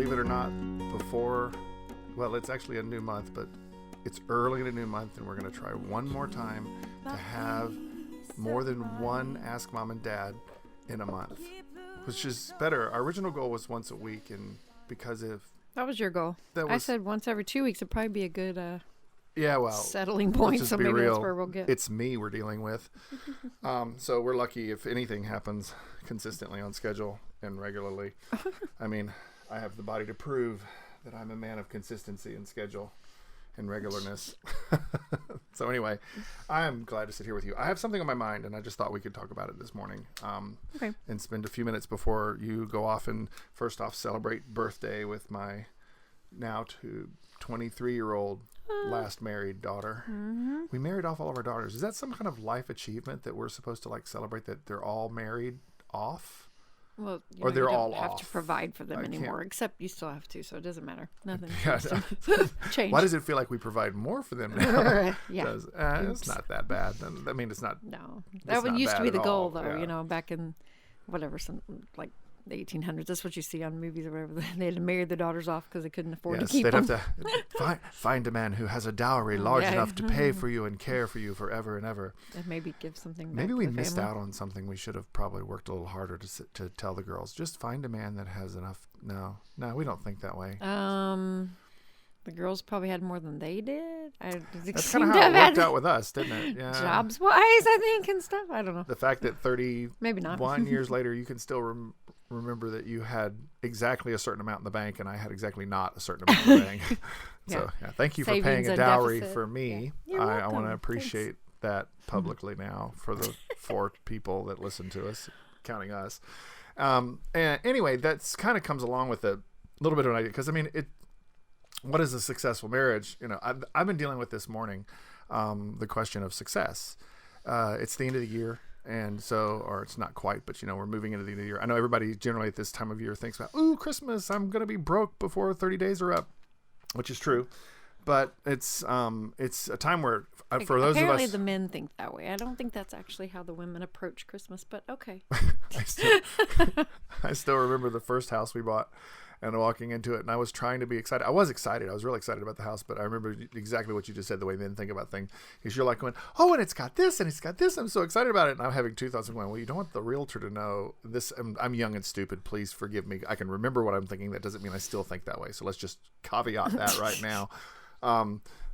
believe it or not, it's actually a new month, but it's early in a new month, and we're going to try one more time to have more than one Ask Mom and Dad in a month, which is better. Our original goal was once a week, and because of... That was your goal. I said once every 2 weeks would probably be a good settling point, so maybe that's where we'll get. It's me we're dealing with. So we're lucky if anything happens consistently on schedule and regularly. I mean, I have the body to prove that I'm a man of consistency and schedule and regularness. So anyway, I'm glad to sit here with you. I have something on my mind, and I just thought we could talk about it this morning. Okay. And spend a few minutes before you go off and first off celebrate birthday with my now 23-year-old last married daughter. Mm-hmm. We married off all of our daughters. Is that some kind of life achievement that we're supposed to celebrate, that they're all married off? Well, or they're you don't all have off. To provide for them anymore, except you still have to, so it doesn't matter. Nothing Changed. Why does it feel like we provide more for them now? Yeah. It's not that bad. I mean, it's not. No, that used to be the goal, though. Yeah. Back in like the 1800s. That's what you see on movies or whatever. They had to marry their daughters off because they couldn't afford to keep them. They'd have to find a man who has a dowry large enough to pay for you and care for you forever and ever. And maybe give something back. Maybe we to the missed family. out on something. We should have probably worked a little harder to tell the girls, just find a man that has enough. No, we don't think that way. The girls probably had more than they did. That's kind of how it worked out with us, didn't it? Yeah. Jobs wise, I think, and stuff. I don't know. The fact that maybe not 1 years later, you can still remember that you had exactly a certain amount in the bank, and I had exactly not a certain amount in the bank. So thank you for paying a dowry for me. Yeah. I want to appreciate that publicly now for the 4 people that listen to us, counting us. And anyway, that's kind of comes along with a little bit of an idea, because I mean, what is a successful marriage? I've been dealing with this morning, the question of success. It's the end of the year. And so, or it's not quite, but we're moving into the end of the year. I know everybody generally at this time of year thinks about, ooh, Christmas, I'm going to be broke before 30 days are up, which is true. But it's a time where for those of us. Apparently the men think that way. I don't think that's actually how the women approach Christmas, but okay. I still remember the first house we bought and walking into it, and I was trying to be excited. I was excited. I was really excited about the house, but I remember exactly what you just said, the way men think about things. Is you're like going, oh, and it's got this, and it's got this. I'm so excited about it. And I'm having two thoughts of going, well, you don't want the realtor to know this. I'm young and stupid. Please forgive me. I can remember what I'm thinking. That doesn't mean I still think that way. So let's just caveat that right now.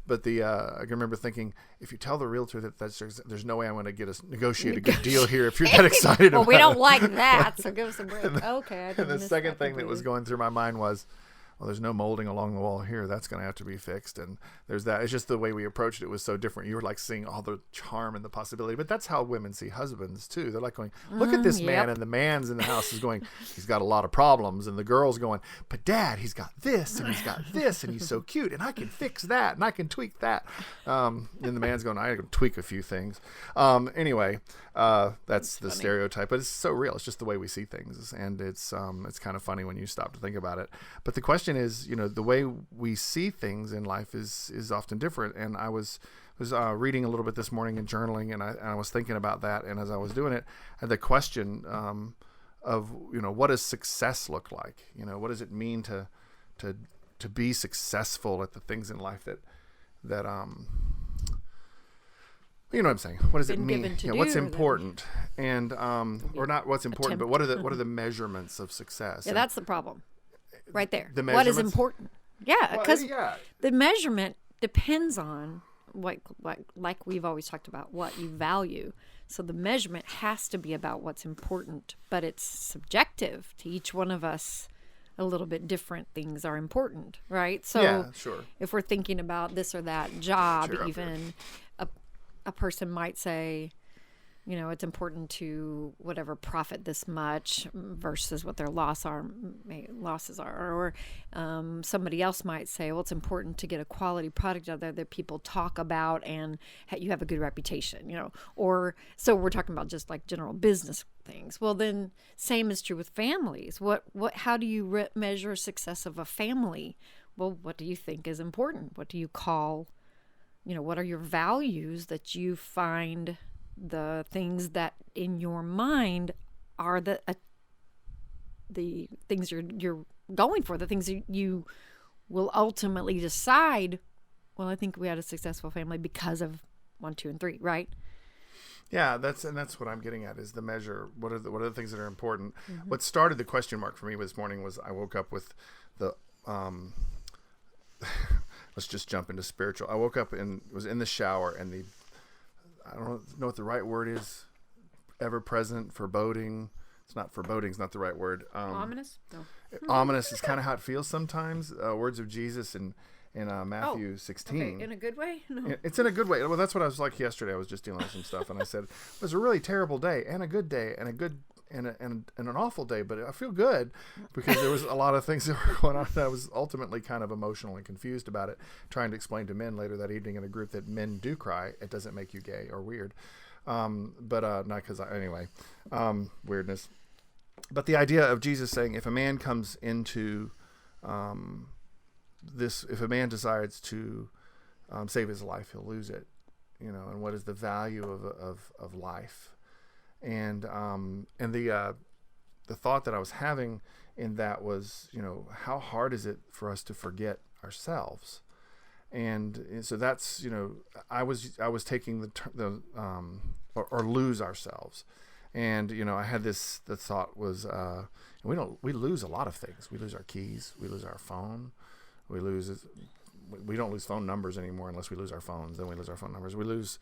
But I can remember thinking, if you tell the realtor that there's no way I'm going to negotiate a good deal here if you're that excited about it. Well, we don't like that, so give us a break. Okay. And the second thing that was going through my mind was, well, there's no molding along the wall here. That's going to have to be fixed. And there's that. It's just the way we approached it was so different. You were like seeing all the charm and the possibility. But that's how women see husbands, too. They're like going, look at this man. And the man's in the house is going, he's got a lot of problems. And the girl's going, but Dad, he's got this and he's got this and he's so cute. And I can fix that and I can tweak that. And the man's going, I can tweak a few things. Anyway, that's the stereotype. But it's so real. It's just the way we see things. And it's kind of funny when you stop to think about it. But the question is, the way we see things in life is often different. And I was reading a little bit this morning and journaling, and I was thinking about that. And as I was doing it, I had the question of what does success look like? What does it mean to be successful at the things in life that you know what I'm saying? What does it mean? What's important, and or not what's important, but what are the measurements of success? Yeah, that's the problem. Right there. What is important? Yeah, because the measurement depends on what, like we've always talked about, what you value. So the measurement has to be about what's important, but it's subjective to each one of us. A little bit different things are important, right? So yeah, sure. If we're thinking about this or that job, even a person might say, it's important to whatever profit this much versus what their losses are. Or somebody else might say, well, it's important to get a quality product out there that people talk about and you have a good reputation, Or so we're talking about just like general business things. Well, then same is true with families. How do you measure success of a family? Well, what do you think is important? What do you call, what are your values that you find the things that in your mind are the things you're going for, the things you will ultimately decide, well, I think we had a successful family because of 1, 2, and 3, right? Yeah, that's what I'm getting at, is the measure. What are the things that are important? Mm-hmm. What started the question mark for me this morning was I woke up with the let's just jump into spiritual. I woke up and was in the shower, and I don't know what the right word is. Ever present, foreboding. It's not foreboding. It's not the right word. Ominous? No. Ominous is kind of how it feels sometimes. Words of Jesus in Matthew 16. Okay. In a good way? No. It's in a good way. Well, that's what I was like yesterday. I was just dealing with some stuff, and I said, it was a really terrible day, and a good day, and an awful day, but I feel good because there was a lot of things that were going on. I was ultimately kind of emotional and confused about it, trying to explain to men later that evening in a group that men do cry. It doesn't make you gay or weird. But not because anyway, weirdness. But the idea of Jesus saying, if a man comes into if a man decides to save his life, he'll lose it, and what is the value of life? And the thought that I was having in that was, how hard is it for us to forget ourselves? And so that's, I was taking or lose ourselves. And, I had the thought was, we lose a lot of things. We lose our keys. We lose our phone. We don't lose phone numbers anymore unless we lose our phones. Then we lose our phone numbers. We lose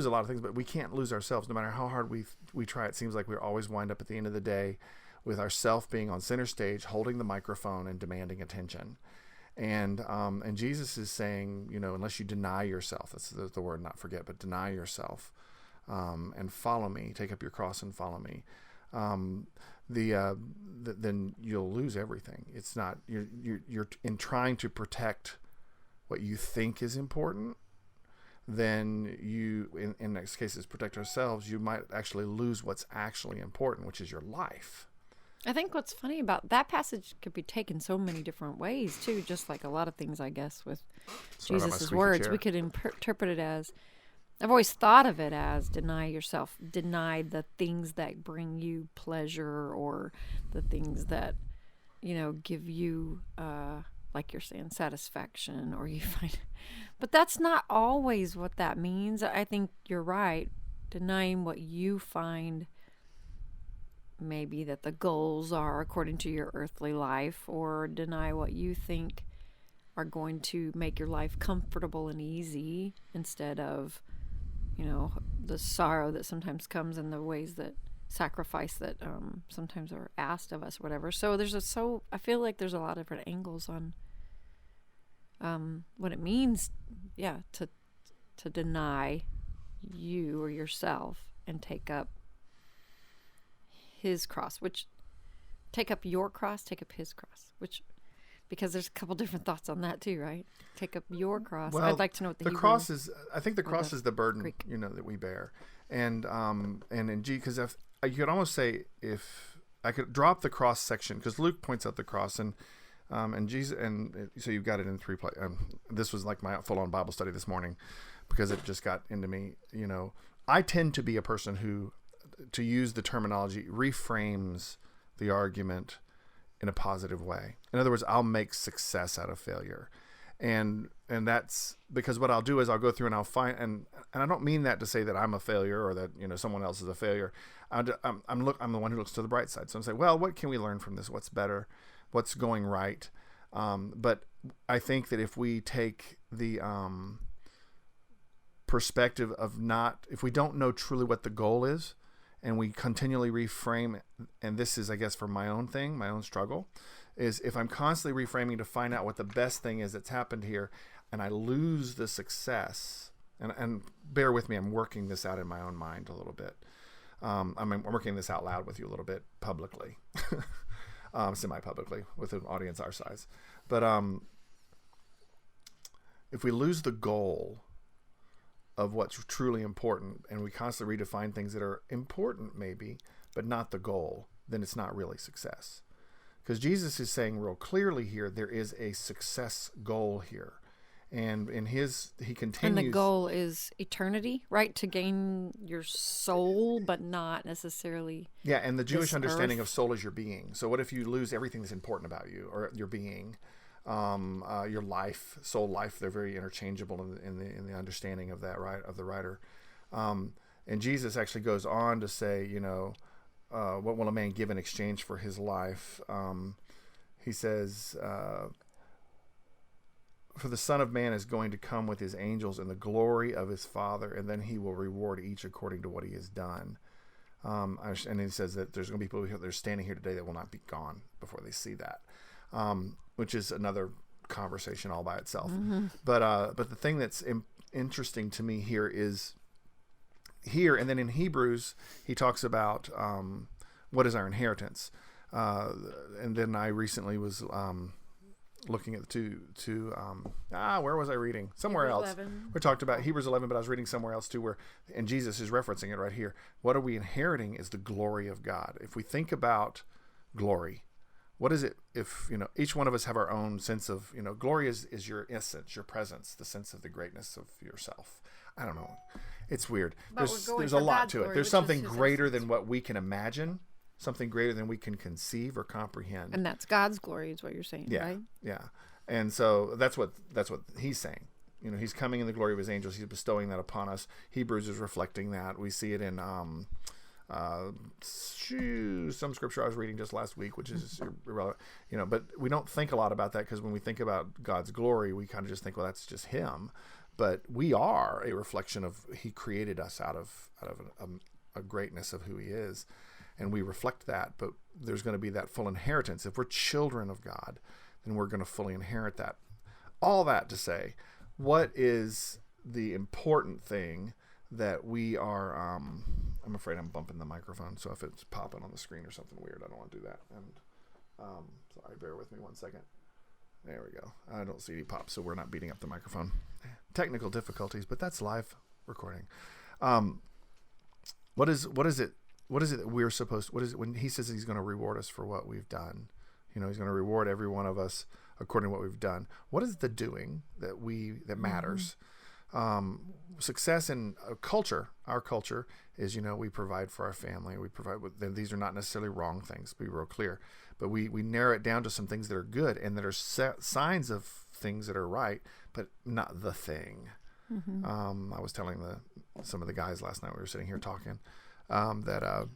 a lot of things, but we can't lose ourselves no matter how hard we try. It seems like we always wind up at the end of the day with ourself being on center stage, holding the microphone and demanding attention. And Jesus is saying, unless you deny yourself, that's the word, not forget, but deny yourself, and follow me, take up your cross and follow me. Then you'll lose everything. It's not, you're in trying to protect what you think is important. Then you, in next cases, protect ourselves, you might actually lose what's actually important, which is your life. I think what's funny about that passage could be taken so many different ways too, just like a lot of things, I guess, with Jesus' words. Chair. We could interpret it as, I've always thought of it as, deny yourself, deny the things that bring you pleasure, or the things that, give you, like you're saying, satisfaction, or you find, but that's not always what that means. I think you're right. Denying what you find maybe that the goals are according to your earthly life, or deny what you think are going to make your life comfortable and easy, instead of, the sorrow that sometimes comes in the ways that sacrifice that sometimes are asked of us, whatever. So I feel like there's a lot of different angles on what it means, to deny you or yourself and take up his cross, which take up your cross, take up his cross, because there's a couple different thoughts on that too, right? Take up your cross. Well, I'd like to know what the Hebrew cross is. I think the cross is the burden, Greek. That we bear. And in G, because you could almost say, if I could drop the cross section, because Luke points out the cross, and Jesus, and so you've got it in 3 places. This was like my full-on Bible study this morning, because it just got into me. I tend to be a person who, to use the terminology, reframes the argument in a positive way. In other words, I'll make success out of failure. And that's because what I'll do is I'll go through and I'll find, and I don't mean that to say that I'm a failure, or that, someone else is a failure. I'm the one who looks to the bright side. So I'm saying, well, what can we learn from this? What's better? What's going right? But I think that if we take the perspective of if we don't know truly what the goal is, and we continually reframe, and this is, I guess, for my own thing, my own struggle, is if I'm constantly reframing to find out what the best thing is that's happened here, and I lose the success, and bear with me, I'm working this out in my own mind a little bit. I'm working this out loud with you a little bit publicly, semi-publicly, with an audience our size. But if we lose the goal of what's truly important, and we constantly redefine things that are important maybe, but not the goal, then it's not really success. Because Jesus is saying real clearly here, there is a success goal here. And he continues. And the goal is eternity, right? To gain your soul, but not necessarily. Yeah, and the Jewish understanding earth. of soul is your being. So what if you lose everything that's important about you, or your being, your life, soul, life? They're very interchangeable in the understanding of that, right, of the writer. And Jesus actually goes on to say, what will a man give in exchange for his life? He says, for the Son of Man is going to come with his angels in the glory of his Father, and then he will reward each according to what he has done. And he says that there's going to be people that are standing here today that will not be gone before they see that, which is another conversation all by itself. Mm-hmm. But the thing that's interesting to me here is here, and then in Hebrews, he talks about what is our inheritance. And then I recently was looking at where was I reading? Somewhere Hebrews else. 11. We talked about Hebrews 11, but I was reading somewhere else too, and Jesus is referencing it right here. What are we inheriting is the glory of God. If we think about glory, what is it? If, each one of us have our own sense of, glory is your essence, your presence, the sense of the greatness of yourself. I don't know. It's weird. There's a lot to it. There's something greater than what we can imagine. Something greater than we can conceive or comprehend. And that's God's glory is what you're saying, right? Yeah. And so that's what he's saying. He's coming in the glory of his angels. He's bestowing that upon us. Hebrews is reflecting that. We see it in some scripture I was reading just last week, which is irrelevant. But we don't think a lot about that, because when we think about God's glory, we kind of just think, well, that's just him. But we are a reflection of, he created us out of a greatness of who he is. And we reflect that, but there's going to be that full inheritance. If we're children of God, then we're going to fully inherit that. All that to say, what is the important thing that we are, I'm afraid I'm bumping the microphone, so if it's popping on the screen or something weird, I don't want to do that. And sorry, bear with me one second. There we go. I don't see any pop, so we're not beating up the microphone. Technical difficulties, but that's live recording. What is it? What is it that we're supposed to, what is it when he says he's going to reward us for what we've done? He's going to reward every one of us according to what we've done. What is the doing that matters? Success in our culture is, we provide for our family. We provide, these are not necessarily wrong things, be real clear, but we narrow it down to some things that are good and that are signs of things that are right, but not the thing. Mm-hmm. I was telling some of the guys last night, we were sitting here talking, that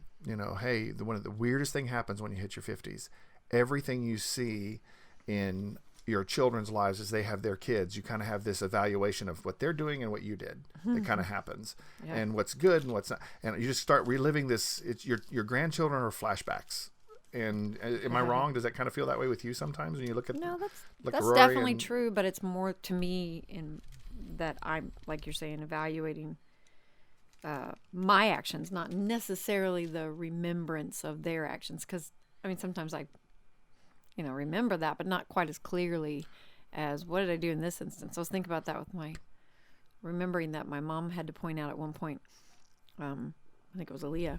hey, one of the weirdest thing happens when you hit your 50s. Everything you see in your children's lives as they have their kids, you kind of have this evaluation of what they're doing and what you did. It kind of happens, and what's good and what's not, and you just start reliving this. It's your grandchildren are flashbacks. And am I wrong? Does that kind of feel that way with you sometimes when you look at? No, that's Rory definitely true, but it's more to me in that I'm, like you're saying, evaluating my actions, not necessarily the remembrance of their actions. Because, sometimes I, remember that, but not quite as clearly as what did I do in this instance. I was thinking about that with remembering that my mom had to point out at one point, I think it was Aaliyah,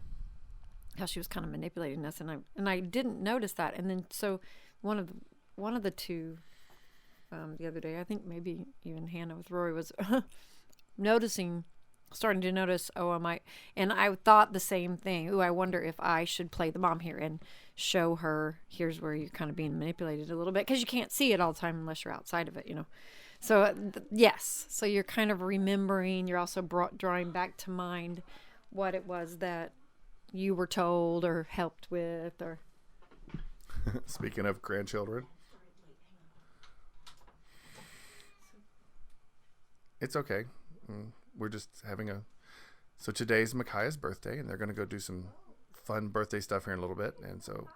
how she was kind of manipulating us. And I didn't notice that. And then, so one of the two, the other day, I think maybe even Hannah with Rory was starting to notice, and I thought the same thing. I wonder if I should play the mom here and show her, here's where you're kind of being manipulated a little bit, because you can't see it all the time unless you're outside of it, So, yes. So you're kind of remembering, you're also drawing back to mind what it was that you were told or helped with, or. Speaking of grandchildren. It's okay. We're just having so today's Micaiah's birthday, and they're going to go do some fun birthday stuff here in a little bit. And so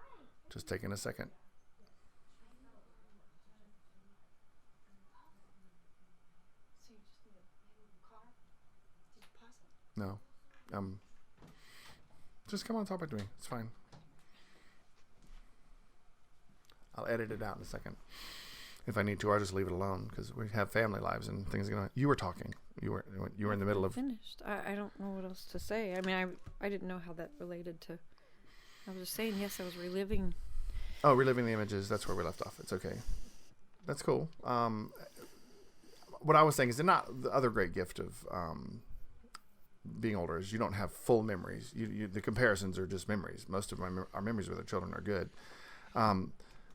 just taking a second. No. Just come on and talk to me. It's fine. I'll edit it out in a second. If I need to, I'll just leave it alone, because we have family lives and things going on. You were talking. You were in the middle of. Finished. I don't know what else to say. I didn't know how that related to. I was just saying, yes, I was reliving. Oh, reliving the images. That's where we left off. It's okay. That's cool. what I was saying is not the other great gift of being older is you don't have full memories. The comparisons are just memories. Most of our memories with our children are good.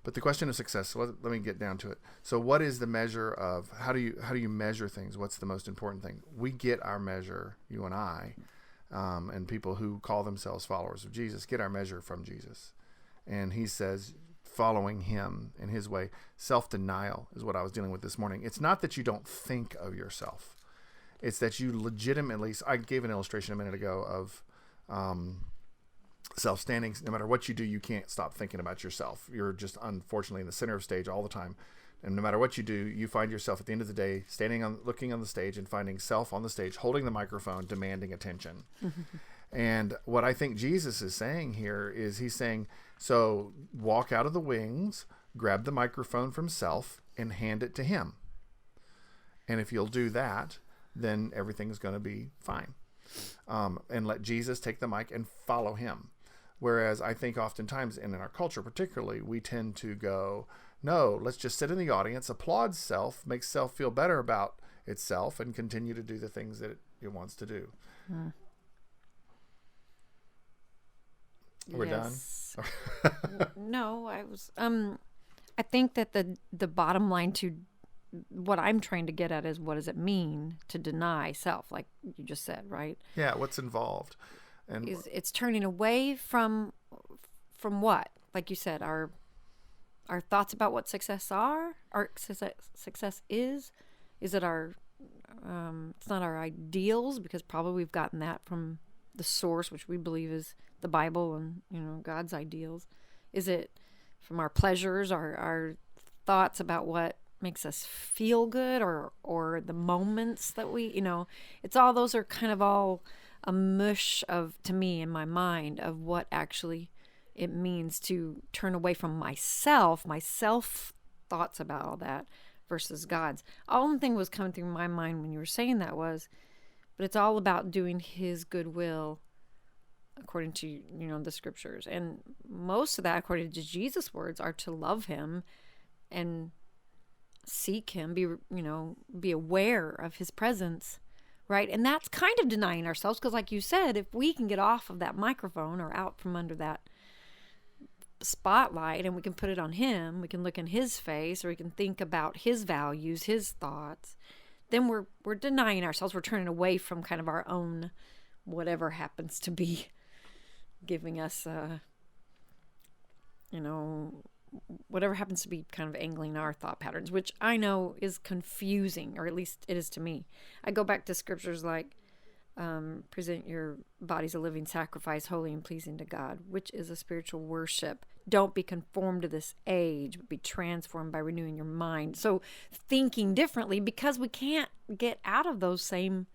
But the question of success, so let me get down to it. So what is the measure of, how do you measure things? What's the most important thing? We get our measure, you and I, and people who call themselves followers of Jesus, get our measure from Jesus. And he says, following him in his way, self-denial is what I was dealing with this morning. It's not that you don't think of yourself. It's that you legitimately, I gave an illustration a minute ago of self-standing. No matter what you do, you can't stop thinking about yourself. You're just unfortunately in the center of stage all the time. And no matter what you do, you find yourself at the end of the day looking on the stage and finding self on the stage, holding the microphone, demanding attention. And what I think Jesus is saying here is he's saying, so walk out of the wings, grab the microphone from self and hand it to him. And if you'll do that, then everything's going to be fine. And let Jesus take the mic and follow him. Whereas I think oftentimes, and in our culture particularly, we tend to go, no, let's just sit in the audience, applaud self, make self feel better about itself, and continue to do the things that it wants to do. We're done? No, I was, I think that the bottom line to what I'm trying to get at is, what does it mean to deny self, like you just said, right? Yeah, what's involved? And it's turning away from what? Like you said, our thoughts about what success is. Is it our it's not our ideals, because probably we've gotten that from the source, which we believe is the Bible and God's ideals. Is it from our pleasures, our thoughts about what makes us feel good, or the moments that we, it's all, those are kind of all a mush of, to me in my mind, of what actually it means to turn away from my self thoughts about all that versus God's. All the thing was coming through my mind when you were saying that was, but it's all about doing his good will according to, the scriptures. And most of that, according to Jesus' words, are to love him and seek him, be aware of his presence, right? And that's kind of denying ourselves, because like you said, if we can get off of that microphone or out from under that spotlight and we can put it on him, we can look in his face, or we can think about his values, his thoughts, then we're denying ourselves. We're turning away from kind of our own whatever happens to be giving us whatever happens to be kind of angling our thought patterns, which I know is confusing, or at least it is to me. I go back to scriptures like, present your bodies a living sacrifice, holy and pleasing to God, which is a spiritual worship. Don't be conformed to this age, but be transformed by renewing your mind. So thinking differently, because we can't get out of those same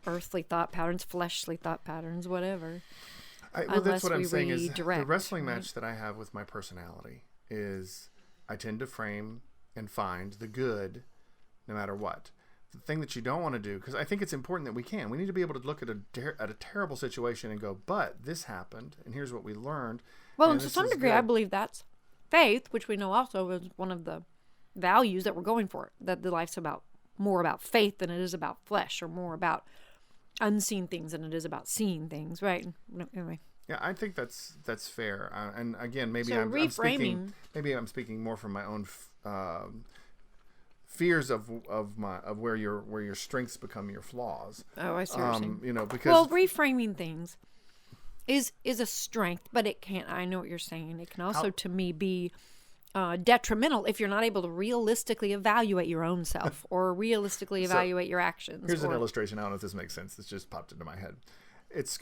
earthly thought patterns, fleshly thought patterns, whatever. That's what I'm saying is the wrestling match that I have with my personality is I tend to frame and find the good no matter what. The thing that you don't want to do, because I think it's important that we need to be able to look at a terrible situation and go, but this happened, and here's what we learned. Well, and to some degree, I believe that's faith, which we know also is one of the values that we're going for, that the life's more about faith than it is about flesh, or more about unseen things than it is about seeing things, right? Anyway. Yeah, I think that's fair. And again, maybe so I'm speaking more from my own fears of where your strengths become your flaws. Oh, I see what you're saying. Because reframing things is a strength, but it can't. I know what you're saying. It can also, to me, be detrimental if you're not able to realistically evaluate your own self or realistically evaluate your actions. Here's an illustration. I don't know if this makes sense. This just popped into my head. It's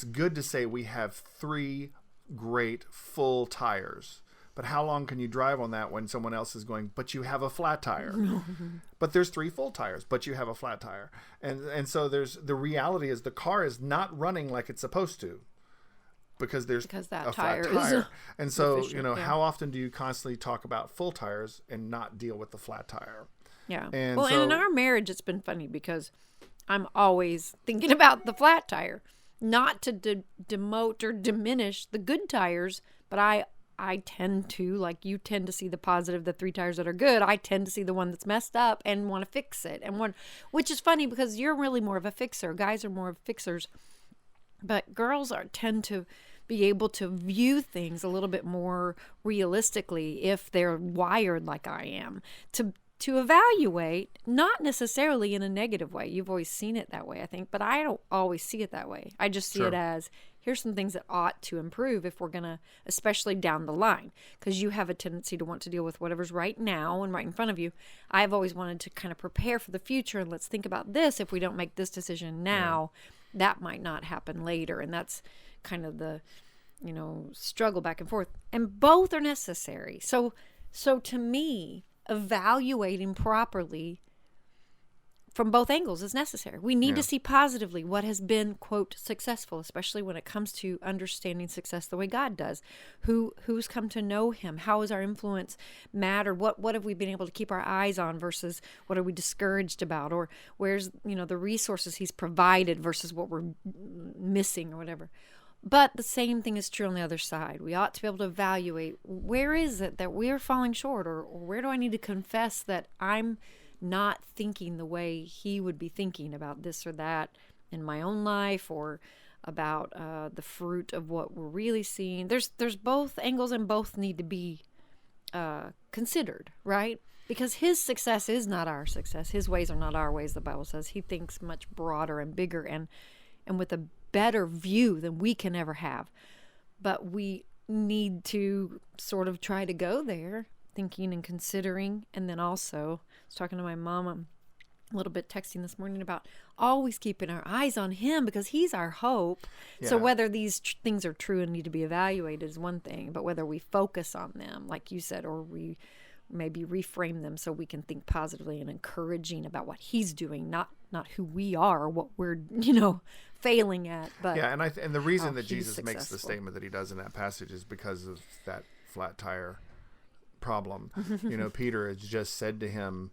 good to say we have 3 great full tires, but how long can you drive on that when someone else is going, but you have a flat tire? But there's 3 full tires, but you have a flat tire. And so the reality is the car is not running like it's supposed to, because there's that a tire flat tire. And so, how often do you constantly talk about full tires and not deal with the flat tire? Yeah. And in our marriage, it's been funny because I'm always thinking about the flat tire, not to demote or diminish the good tires, but I I tend to, like you tend to see the positive, the 3 tires that are good. I tend to see the one that's messed up and want to fix it. Which is funny because you're really more of a fixer. Guys are more of fixers. But girls tend to be able to view things a little bit more realistically if they're wired like I am. To evaluate, not necessarily in a negative way. You've always seen it that way, I think, but I don't always see it that way. I just see it as, here's some things that ought to improve if we're going to, especially down the line, because you have a tendency to want to deal with whatever's right now and right in front of you. I've always wanted to kind of prepare for the future, and let's think about this. If we don't make this decision now, that might not happen later, and that's kind of the, struggle back and forth. And both are necessary. So to me, evaluating properly from both angles is necessary. We need to see positively what has been, quote, successful, especially when it comes to understanding success the way God does. Who's come to know him? How has our influence mattered? What have we been able to keep our eyes on versus what are we discouraged about? Or where's, the resources he's provided versus what we're missing or whatever. But the same thing is true on the other side. We ought to be able to evaluate, where is it that we're falling short, or where do I need to confess that I'm not thinking the way he would be thinking about this or that in my own life, or about the fruit of what we're really seeing. There's both angles, and both need to be considered, right? Because his success is not our success. His ways are not our ways, the Bible says. He thinks much broader and bigger and with a better view than we can ever have. But we need to sort of try to go there, thinking and considering. And then also, I was talking to my mom a little bit, texting this morning, about always keeping our eyes on him, because he's our hope. Yeah. So whether these things are true and need to be evaluated is one thing, but whether we focus on them, like you said, or we maybe reframe them so we can think positively and encouraging about what he's doing, not who we are or what we're failing at. But and the reason that Jesus makes the statement that he does in that passage is because of that flat tire problem. Peter has just said to him,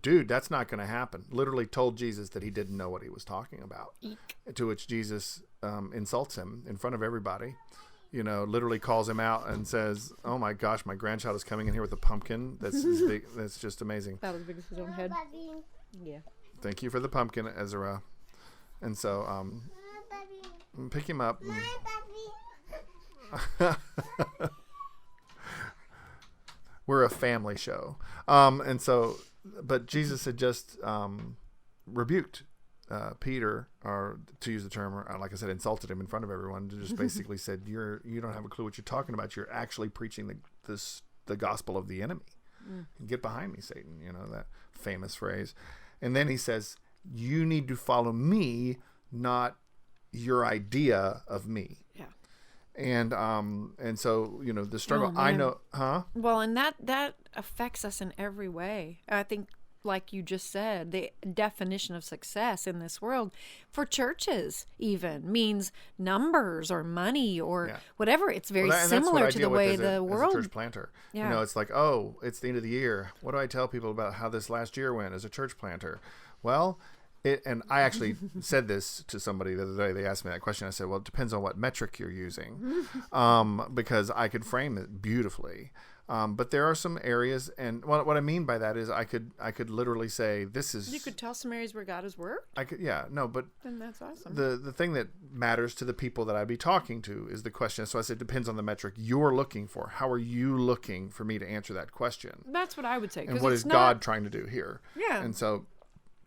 dude, that's not going to happen. Literally told Jesus that he didn't know what he was talking about. Eek. To which Jesus insults him in front of everybody. Literally calls him out and says, "Oh my gosh, my grandchild is coming in here with a pumpkin. That's big. That's just amazing." About as big as his own head. Yeah. Thank you for the pumpkin, Ezra. And so, pick him up. We're a family show, and so, but Jesus had just rebuked Peter, or to use the term, like I said, insulted him in front of everyone. Just basically said, you don't have a clue what you're talking about. You're actually preaching the gospel of the enemy. Get behind me, Satan. That famous phrase. And then he says, you need to follow me, not your idea of me. Yeah. And so, the struggle, I know, Well, and that affects us in every way. I think, like you just said, the definition of success in this world for churches even means numbers or money or whatever. It's very similar to the way the world. As a church planter, it's like, oh, it's the end of the year. What do I tell people about how this last year went as a church planter? Well, and I actually said this to somebody the other day. They asked me that question. I said, well, it depends on what metric you're using, because I could frame it beautifully. But there are some areas, and what I mean by that is I could literally say, this is... You could tell some areas where God has worked? But... Then that's awesome. The thing that matters to the people that I'd be talking to is the question. So I said, depends on the metric you're looking for. How are you looking for me to answer that question? That's what I would say. And what is God trying to do here? Yeah. And so...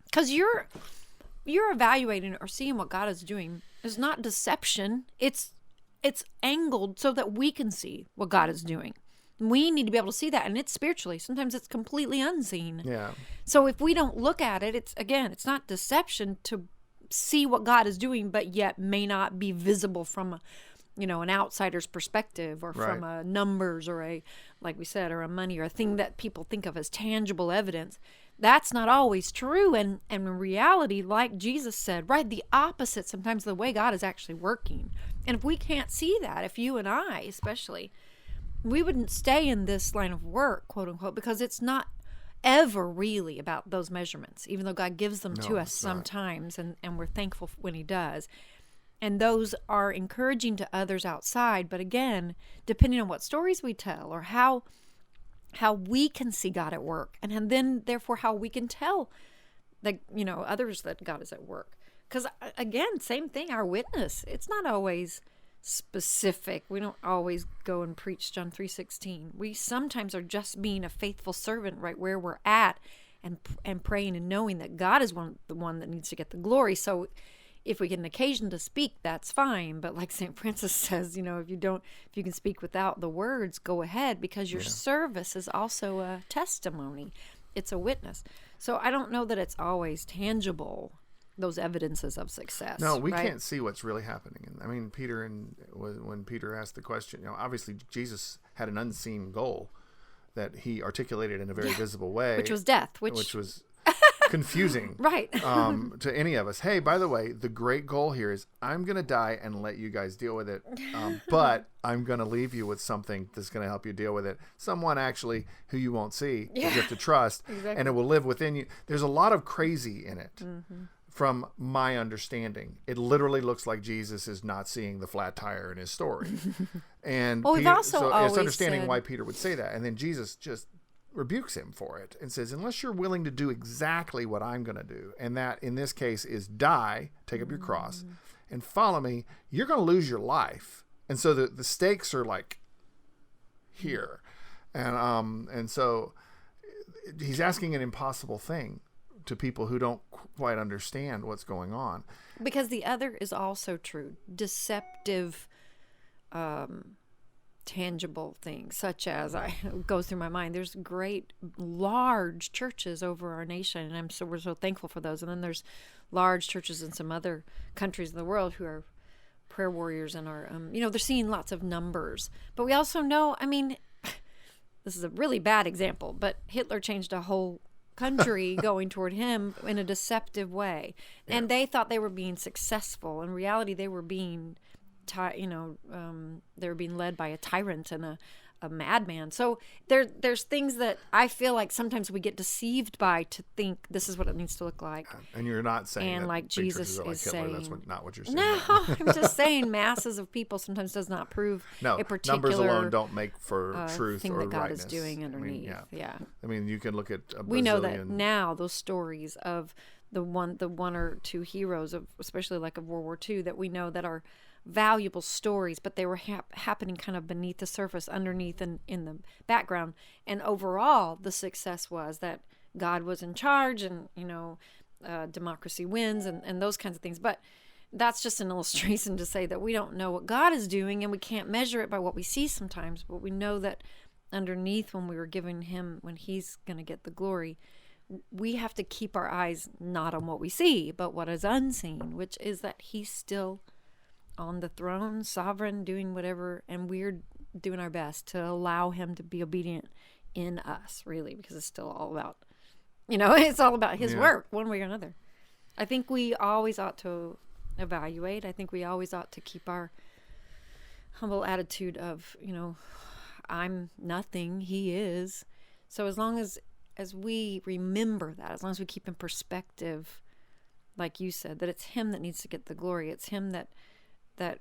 Because you're evaluating or seeing what God is doing is not deception. It's angled so that we can see what God is doing. We need to be able to see that, and it's spiritually. Sometimes it's completely unseen. Yeah. So if we don't look at it, it's not deception to see what God is doing, but yet may not be visible from an outsider's perspective, or from a numbers, or like we said, or a money, or a thing that people think of as tangible evidence. That's not always true. And in reality, like Jesus said, right, the opposite sometimes the way God is actually working. And if we can't see that, if you and I especially, we wouldn't stay in this line of work, quote unquote, because it's not ever really about those measurements, even though God gives them to us sometimes, and we're thankful when he does. And those are encouraging to others outside. But again, depending on what stories we tell or how we can see God at work, and then therefore how we can tell that, others that God is at work. Because again, same thing, our witness, it's not always specific. We don't always go and preach John 3:16. We sometimes are just being a faithful servant right where we're at, and praying and knowing that God is the one that needs to get the glory. So if we get an occasion to speak, that's fine. But like St. Francis says, if you can speak without the words, go ahead, because your service is also a testimony. It's a witness. So I don't know that it's always tangible, those evidences of success. No, we right? can't see what's really happening. I mean, when Peter asked the question, obviously Jesus had an unseen goal that he articulated in a very visible way. Which was death. Which was confusing right. To any of us. Hey, by the way, the great goal here is I'm going to die and let you guys deal with it. But I'm going to leave you with something that's going to help you deal with it. Someone actually who you won't see, that you have to trust, exactly. And it will live within you. There's a lot of crazy in it. Mm-hmm. From my understanding, it literally looks like Jesus is not seeing the flat tire in his story. And we've also always it's understanding said, why Peter would say that. And then Jesus just rebukes him for it and says, unless you're willing to do exactly what I'm going to do, and that in this case is die, take up your cross, and follow me, you're going to lose your life. And so the stakes are like here. And so he's asking an impossible thing to people who don't quite understand what's going on. Because the other is also true. Deceptive, tangible things, such as, goes through my mind, there's great large churches over our nation, and we're so thankful for those. And then there's large churches in some other countries in the world who are prayer warriors and are, they're seeing lots of numbers. But we also know, this is a really bad example, but Hitler changed a whole country going toward him in a deceptive way, and they thought they were being successful. In reality, they were being they were being led by a tyrant and a madman. So there's things that I feel like sometimes we get deceived by to think this is what it needs to look like. And you're not saying and that like Jesus like is Hitler. saying That's not what you're saying. No, I'm just saying masses of people sometimes does not prove a particular numbers alone don't make for truth thing or that God rightness. is doing underneath. You can look at a Brazilian. We know that now those stories of the one or two heroes of, especially like of World War II, that we know that are valuable stories, but they were happening kind of beneath the surface, underneath and in the background. And overall, the success was that God was in charge, and democracy wins, and those kinds of things. But that's just an illustration to say that we don't know what God is doing, and we can't measure it by what we see sometimes. But we know that underneath, when we were giving him, when he's going to get the glory, we have to keep our eyes not on what we see, but what is unseen, which is that he's still on the throne, sovereign, doing whatever, and we're doing our best to allow him to be obedient in us, really, because it's still all about, it's all about his work, one way or another. I think we always ought to evaluate. I think we always ought to keep our humble attitude of, I'm nothing, he is. So as long as we remember that, as long as we keep in perspective, like you said, that it's him that needs to get the glory, it's him that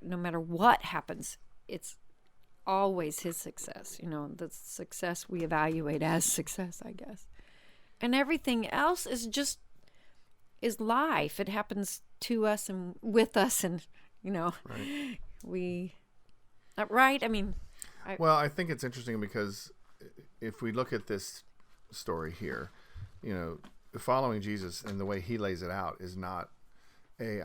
no matter what happens, it's always his success. The success we evaluate as success, I guess. And everything else is life. It happens to us and with us, and right. We right. I think it's interesting because if we look at this story here, following Jesus and the way he lays it out is not a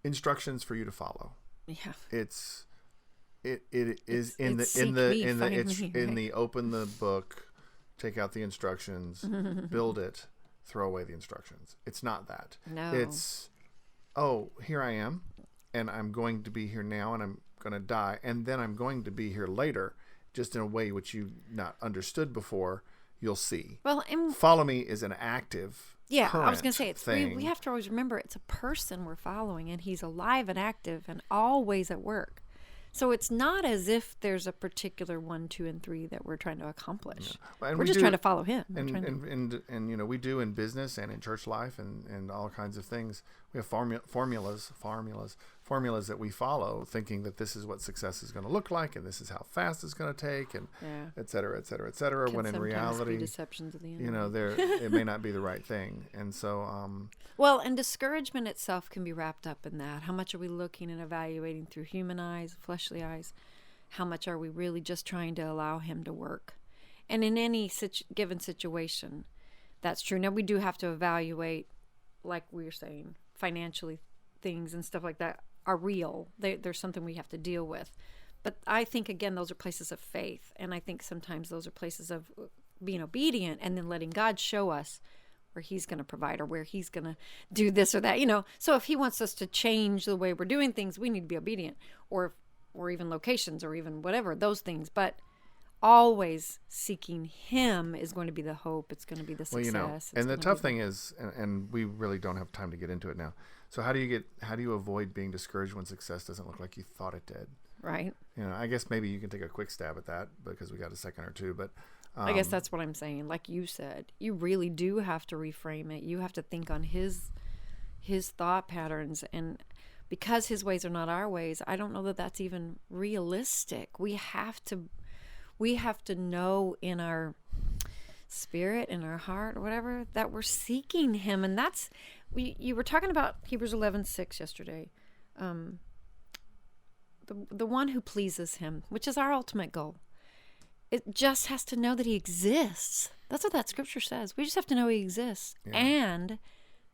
instructions for you to follow. Yeah. It is in the open the book, take out the instructions, build it, throw away the instructions. It's not that. No. It's, here I am, and I'm going to be here now, and I'm going to die, and then I'm going to be here later, just in a way which you've not understood before. You'll see. Well, follow me is an active. Yeah, I was going to say, we have to always remember it's a person we're following, and he's alive and active and always at work. So it's not as if there's a particular 1, 2, and 3 that we're trying to accomplish. And we're just trying to follow him. And you know, we do in business and in church life and all kinds of things. We have formulas that we follow, thinking that this is what success is going to look like, and this is how fast it's going to take, and et cetera, et cetera, et cetera. Can when in reality, deceptions of the enemy. you know, it may not be the right thing. And so, well, and discouragement itself can be wrapped up in that. How much are we looking and evaluating through human eyes, fleshly eyes? How much are we really just trying to allow him to work? And in any given situation, that's true. Now, we do have to evaluate, like we were saying, financially, things and stuff like that are real. There's something we have to deal with. But I think, again, those are places of faith. And I think sometimes those are places of being obedient and then letting God show us where he's going to provide or where he's going to do this or that, you know. So if he wants us to change the way we're doing things, we need to be obedient, or even locations or even whatever, those things. But always seeking him is going to be the hope. It's going to be the success. Well, you know, and the tough thing is, and we really don't have time to get into it now. So how do you avoid being discouraged when success doesn't look like you thought it did? Right. You know, I guess maybe you can take a quick stab at that because we got a second or two, but I guess that's what I'm saying. Like you said, you really do have to reframe it. You have to think on his thought patterns, and because his ways are not our ways, I don't know that that's even realistic. We have to know in our spirit, in our heart, or whatever, that we're seeking him. And that's, you were talking about Hebrews 11:6 yesterday. The one who pleases him, which is our ultimate goal. It just has to know that he exists. That's what that scripture says. We just have to know he exists, and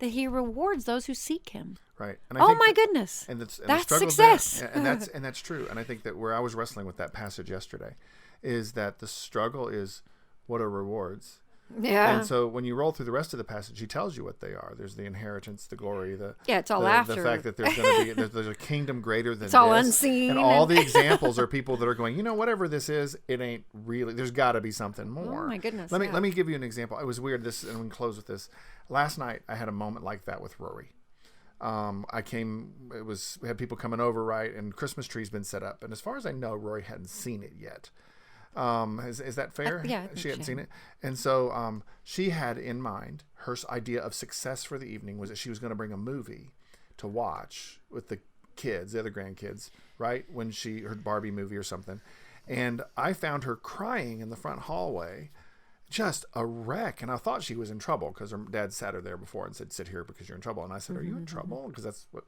that he rewards those who seek him. Right. And I think my goodness. And that's success. And that's true. And I think that where I was wrestling with that passage yesterday is that the struggle is what are rewards. Yeah. And so when you roll through the rest of the passage, he tells you what they are. There's the inheritance, the glory, it's all after the fact that there's going to be there's a kingdom greater than it's all this. unseen, and all the examples are people that are going, you know, whatever this is, it ain't really. There's got to be something more. Oh my goodness! Let me give you an example. It was weird. And we can close with this. Last night I had a moment like that with Rory. We had people coming over, right, and Christmas tree's been set up, and as far as I know, Rory hadn't seen it yet. Is that fair? Yeah, she hadn't seen it, and so she had in mind her idea of success for the evening was that she was going to bring a movie to watch with the kids, the other grandkids, right, when she heard Barbie movie or something, and I found her crying in the front hallway, just a wreck, and I thought she was in trouble because her dad sat her there before and said, "Sit here because you're in trouble," and I said, "Are you in trouble?" Because that's what.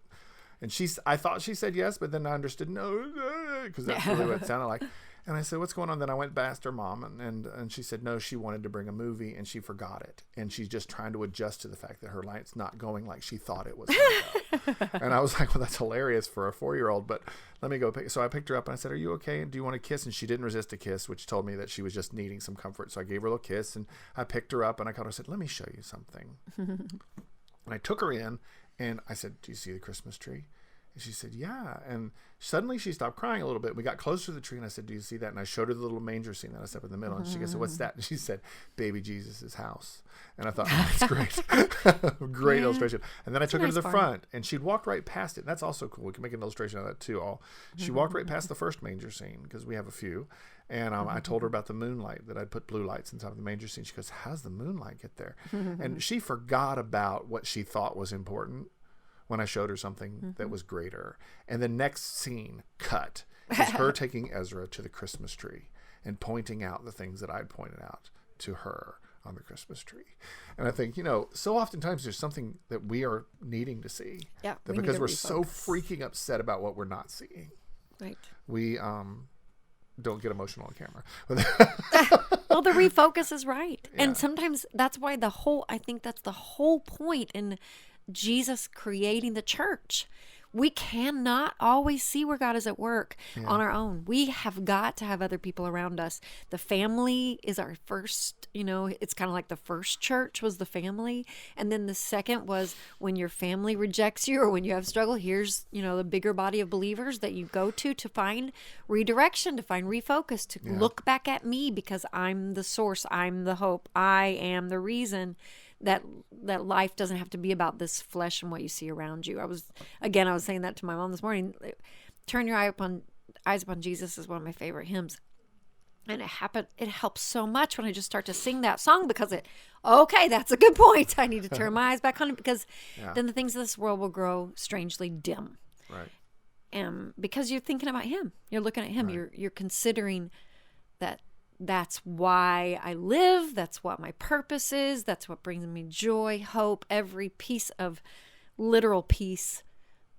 And I thought she said yes, but then I understood no, because that's really what it sounded like. And I said, "What's going on?" Then I went past her mom, and she said, no, she wanted to bring a movie, and she forgot it. And she's just trying to adjust to the fact that her light's not going like she thought it was going to go. And I was like, well, that's hilarious for a 4-year-old, but let me go pick. So I picked her up, and I said, "Are you okay? Do you want a kiss?" And she didn't resist a kiss, which told me that she was just needing some comfort. So I gave her a little kiss, and I picked her up, and I called her and said, "Let me show you something." And I took her in, and I said, "Do you see the Christmas tree?" And she said, "Yeah." And suddenly she stopped crying a little bit. We got close to the tree, and I said, "Do you see that?" And I showed her the little manger scene that I set up in the middle. And she said, "What's that?" And she said, "Baby Jesus' house." And I thought, oh, that's great. Great illustration. And then I took her to the front, and she'd walked right past it. And that's also cool. We can make an illustration of that too. She walked right past the first manger scene, because we have a few. And I told her about the moonlight, that I'd put blue lights inside of the manger scene. She goes, "How's the moonlight get there?" And she forgot about what she thought was important when I showed her something that was greater. And the next scene, cut, is her taking Ezra to the Christmas tree and pointing out the things that I'd pointed out to her on the Christmas tree. And I think, so oftentimes there's something that we are needing to see. Yeah, that because we're so freaking upset about what we're not seeing. Right. We don't get emotional on camera. Well, the refocus is right. Yeah. And sometimes that's why I think that's the whole point in Jesus creating the church. We cannot always see where God is at work on our own. We have got to have other people around us. The family is our first, it's kind of like the first church was the family. And then the second was when your family rejects you or when you have struggle, here's, the bigger body of believers that you go to find redirection, to find refocus, to look back at me because I'm the source. I'm the hope. I am the reason that life doesn't have to be about this flesh and what you see around you. I was saying that to my mom this morning. Turn your eye upon Eyes Upon Jesus is one of my favorite hymns. And it helps so much when I just start to sing that song, because okay, that's a good point. I need to turn my eyes back on it, because then the things of this world will grow strangely dim. Right. Because you're thinking about him. You're looking at him. Right. You're considering that's why I live. That's what my purpose is. That's what brings me joy, hope, every piece of literal peace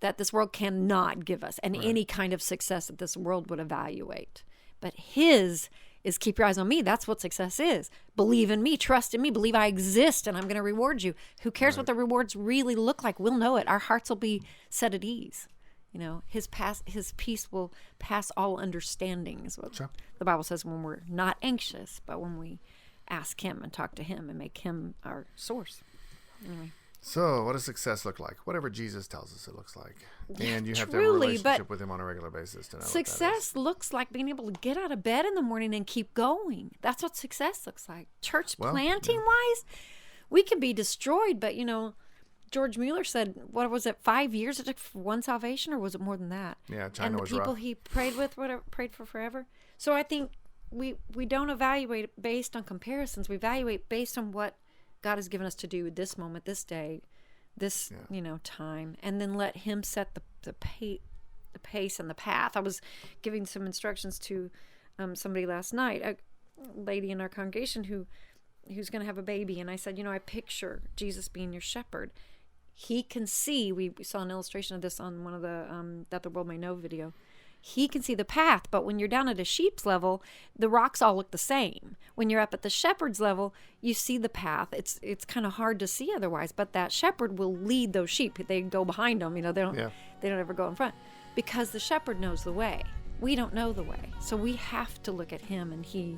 that this world cannot give us, and any kind of success that this world would evaluate. But his is keep your eyes on me. That's what success is. Believe in me, trust in me, believe I exist, and I'm going to reward you. Who cares what the rewards really look like? We'll know it. Our hearts will be set at ease. You know, his peace will pass all understanding, is what the Bible says, when we're not anxious, but when we ask him and talk to him and make him our source. Anyway. So, what does success look like? Whatever Jesus tells us it looks like. And you have to have a Truly, relationship with him on a regular basis to know success looks like being able to get out of bed in the morning and keep going. That's what success looks like. Church planting wise, we could be destroyed, but George Mueller said, what was it, 5 years it took for one salvation, or was it more than that? Yeah, China was rough. And the people he prayed with, prayed for forever. So I think we don't evaluate based on comparisons. We evaluate based on what God has given us to do this moment, this day, this time, and then let him set the pace and the path. I was giving some instructions to somebody last night, a lady in our congregation who's going to have a baby, and I said, I picture Jesus being your shepherd. He can see. We saw an illustration of this on one of the That the World May Know video. He can see the path, but when you're down at a sheep's level, the rocks all look the same. When you're up at the shepherd's level, you see the path. It's kind of hard to see otherwise, but that shepherd will lead those sheep. They go behind them. They don't ever go in front, because the shepherd knows the way. We don't know the way, so we have to look at him, and he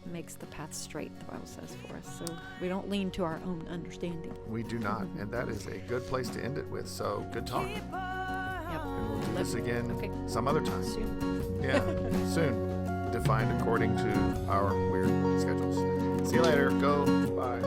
makes the path straight, the Bible says, for us. So we don't lean to our own understanding. We do not, and that is a good place to end it with. So good talk. Yep. And we'll do this again some other time. Soon. Yeah, soon. Defined according to our weird schedules. See you later. Go. Bye.